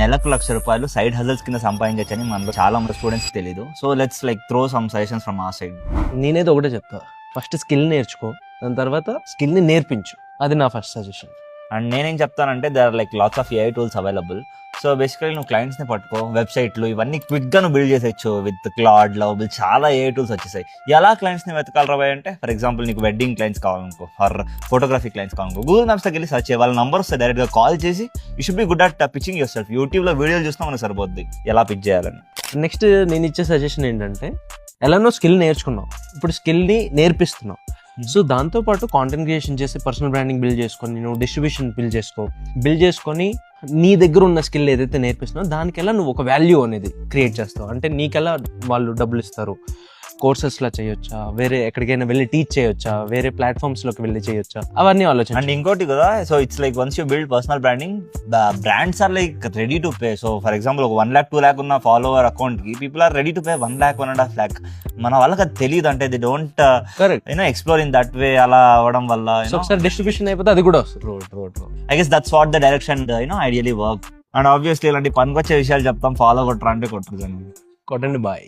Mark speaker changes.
Speaker 1: నెలకు ₹1,00,000 సైడ్ హజల్స్ కింద సంపాదించని మనలో చాలా మంది స్టూడెంట్స్ తెలియదు. So let's like throw some suggestions from ఆ సైడ్.
Speaker 2: నేనైతే ఒకటే చెప్తా, ఫస్ట్ స్కిల్ నేర్చుకో, దాని తర్వాత స్కిల్ని నేర్పించు. అది నా ఫస్ట్ సజెషన్.
Speaker 1: అండ్ నేనేం చెప్తానంటే they are like lots of AI tools available. So basically నువ్వు క్లయింట్స్ని పట్టుకో, వెబ్సైట్లు ఇవన్నీ క్విక్గా నువ్వు బిల్డ్ చేసేయచ్చు విత్ క్లాడ్, లవ్, చాలా AI టూల్స్ వచ్చేసాయి. ఎలా క్లయింట్స్ని వెతకాలరా అంటే, ఫర్ ఎగ్జాంపుల్ నీకు వెడ్డింగ్ క్లయింట్స్ కావాలనుకో, ఆర్ ఫోటోగ్రఫీ క్లయింట్స్ కావాలనుకో, గూగుల్ మ్యాప్స్కి వెళ్ళి సర్చ్ చేయాలి, వాళ్ళ నంబర్ వస్తే డైరెక్ట్గా కాల్ చేసి you should be good at pitching yourself. యూట్యూబ్లో వీడియోలు చూసినా మనకు సరిపోద్ది ఎలా పిచ్ చేయాలని.
Speaker 2: నెక్స్ట్ నేను ఇచ్చే సజెషన్ ఏంటంటే, ఎలానో స్కిల్ నేర్చుకున్నావు, ఇప్పుడు స్కిల్ని నేర్పిస్తున్నావు. సో దాంతోపాటు కాంటెంట్ క్రియేషన్ చేసి పర్సనల్ బ్రాండింగ్ బిల్డ్ చేసుకొని, నువ్వు డిస్ట్రిబ్యూషన్ బిల్డ్ చేసుకొని నీ దగ్గర ఉన్న స్కిల్ ఏదైతే నేర్పిస్తున్నావు దానికెలా నువ్వు ఒక వాల్యూ అనేది క్రియేట్ చేస్తావు. అంటే నీకెలా వాళ్ళు డబ్బులు ఇస్తారు, కోర్సెస్లా చేయొచ్చా, వేరే ఎక్కడికైనా వెళ్ళి టీచ్ చేయొచ్చా, వేరే ప్లాట్ఫామ్స్లోకి వెళ్ళి చేయొచ్చా, అవన్నీ ఆలోచన.
Speaker 1: అండ్ ఇంకోటి కదా, so it's like once you build personal branding, the brands are like ready to pay. So for example ఒక 1 lakh 2 lakh ఉన్న ఫాలోవర్ అకౌంట్కి people are ready to pay 1 lakh 1.5 lakh. మన వాళ్ళకి అది తెలియదు, అంటే they don't explore in that way. అలా అవ్వడం వల్ల
Speaker 2: ఒకసారి డిస్ట్రిబ్యూషన్ అయిపోతే అది కూడా వస్తుంది.
Speaker 1: I guess that's what the direction ideally work. And obviously ఇలాంటి పనికొచ్చే విషయాలు చెప్తాం, ఫాలో కొట్టరా అంటే కొట్టరు.
Speaker 2: కొట్టండి, బాయ్.